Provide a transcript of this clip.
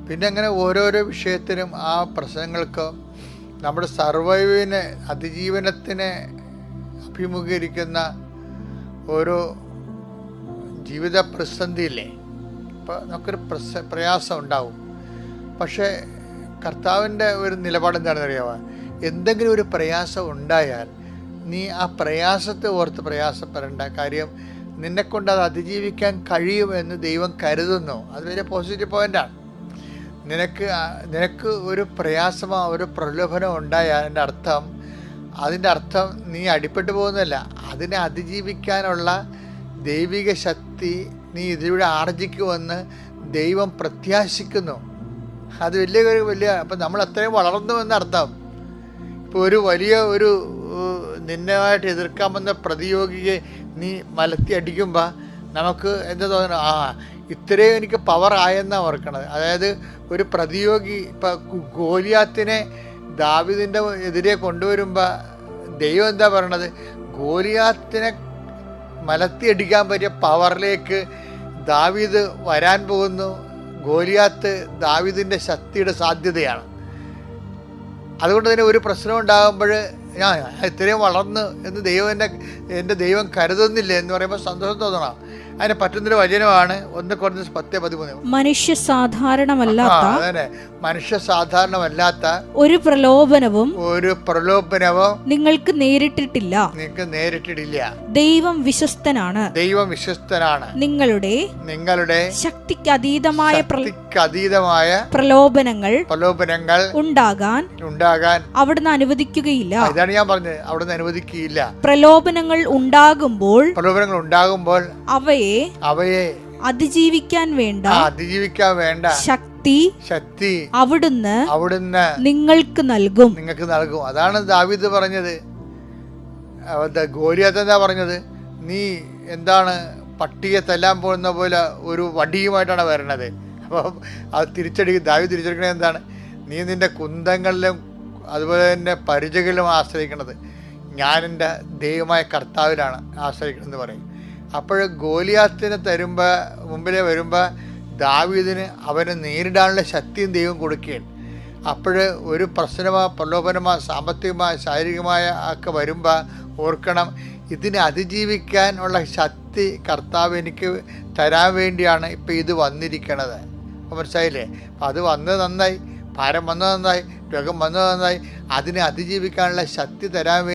പിന്നെ അങ്ങനെ ഓരോരോ വിഷയത്തിനും ആ പ്രശ്നങ്ങൾക്ക് നമ്മുടെ അതിജീവനത്തിനെ അഭിമുഖീകരിക്കുന്ന ഓരോ ജീവിത പ്രതിസന്ധിയില്ലേ, അപ്പോൾ നമുക്കൊരു പ്രയാസം ഉണ്ടാവും. പക്ഷേ കർത്താവിൻ്റെ ഒരു നിലപാട് എന്താണെന്ന് അറിയാമോ? എന്തെങ്കിലും ഒരു പ്രയാസം ഉണ്ടായാൽ നീ ആ പ്രയാസത്തെ ഓർത്ത് പ്രയാസപ്പെടേണ്ട. കാര്യം നിന്നെക്കൊണ്ട് അത് അതിജീവിക്കാൻ കഴിയുമെന്ന് ദൈവം കരുതുന്നു. അത് വലിയ പോസിറ്റീവ് പോയിൻ്റാണ്. നിനക്ക് ഒരു പ്രയാസമോ ഒരു പ്രലോഭനം ഉണ്ടായാൽ അതിൻ്റെ അർത്ഥം നീ അടിപ്പെട്ടു പോകുന്നതല്ല. അതിനെ അതിജീവിക്കാനുള്ള ദൈവിക ശക്തി നീ ഇതിലൂടെ ആർജിക്കുമെന്ന് ദൈവം പ്രത്യാശിക്കുന്നു. അത് വലിയ അപ്പം നമ്മൾ അത്രയും വളർന്നു എന്നർത്ഥം. ഇപ്പോൾ ഒരു നിന്നമായിട്ട് എതിർക്കാമെന്ന പ്രതിയോഗിയെ നീ മലത്തി അടിക്കുമ്പോൾ നമുക്ക് എന്താ തോന്നുന്നു, ഇത്രയും എനിക്ക് പവർ ആയെന്നാണ് ഓർക്കണത്. അതായത് ഒരു പ്രതിയോഗി ഇപ്പം ഗോലിയാത്തിനെ ദാവീദിൻ്റെ എതിരെ കൊണ്ടുവരുമ്പോൾ ദൈവം എന്താ പറയണത്? ഗോലിയാത്തിനെ മലത്തി അടിക്കാൻ പറ്റിയ പവറിലേക്ക് ദാവീദ് വരാൻ പോകുന്നു. ഗോലിയാത്ത് ദാവീദിൻ്റെ ശക്തിയുടെ സാധ്യതയാണ്. അതുകൊണ്ട് തന്നെ ഒരു പ്രശ്നം ഉണ്ടാകുമ്പോൾ ഞാൻ ഇത്രയും വളർന്ന് എന്ന് എൻ്റെ ദൈവം കരുതുന്നില്ല എന്ന് പറയുമ്പോൾ സന്തോഷം തോന്നണം. അതിന് പറ്റുന്നൊരു വചനമാണ് 1 കൊരിന്ത്യർ 10:13. മനുഷ്യ സാധാരണമല്ലാത്ത ഒരു പ്രലോഭനവും നിങ്ങൾക്ക് നേരിട്ടിട്ടില്ല. ദൈവം വിശ്വസ്തനാണ്. നിങ്ങളുടെ ശക്തിക്ക് അതീതമായ പ്രലോഭനങ്ങൾ ഉണ്ടാകാൻ അവിടുന്ന് അനുവദിക്കുകയില്ല. ഇതാണ് ഞാൻ പറഞ്ഞത്, അവിടുന്ന് അനുവദിക്കുകയില്ല. പ്രലോഭനങ്ങൾ ഉണ്ടാകുമ്പോൾ അവയെ അതിജീവിക്കാൻ വേണ്ട ശക്തി അവിടുന്ന് നിങ്ങൾക്ക് നൽകും. അതാണ് ദാവീദ് പറഞ്ഞത്. ഗോലിയാത്ത് എന്താ പറഞ്ഞത്? നീ എന്താണ് പട്ടിയെ തല്ലാൻ പോകുന്ന പോലെ ഒരു വടിയുമായിട്ടാണ് വരണത്. അപ്പം അത് ദാവീദ് തിരിച്ചടിക്കണത് എന്താണ്? നീ നിന്റെ കുന്തങ്ങളിലും അതുപോലെ തന്നെ പരിചകളിലും ആശ്രയിക്കണത്, ഞാൻ എൻ്റെ ദൈവമായ കർത്താവിലാണ് ആശ്രയിക്കണമെന്ന് പറയും. അപ്പോൾ ഗോലിയാത്തിനെ മുമ്പിലേ വരുമ്പോൾ ദാവീദിന് അവനെ നേരിടാനുള്ള ശക്തിയും ദൈവം കൊടുക്കുകയാണ്. അപ്പോൾ ഒരു പ്രശ്നമോ പ്രലോഭനമോ സാമ്പത്തികമായ ശാരീരികമായ ഒക്കെ വരുമ്പോൾ ഓർക്കണം, ഇതിനെ അതിജീവിക്കാൻ ഉള്ള ശക്തി കർത്താവ് എനിക്ക് തരാൻ വേണ്ടിയാണ് ഇപ്പം ഇത് വന്നിരിക്കണത്. അപ്പോൾ മനസ്സിലായില്ലേ? അപ്പം അത് വന്നത് നന്നായി, ഭാരം വന്നത് നന്നായി, രോഗം വന്നത് നന്നായി. അതിനെ അതിജീവിക്കാനുള്ള ശക്തി തരാൻ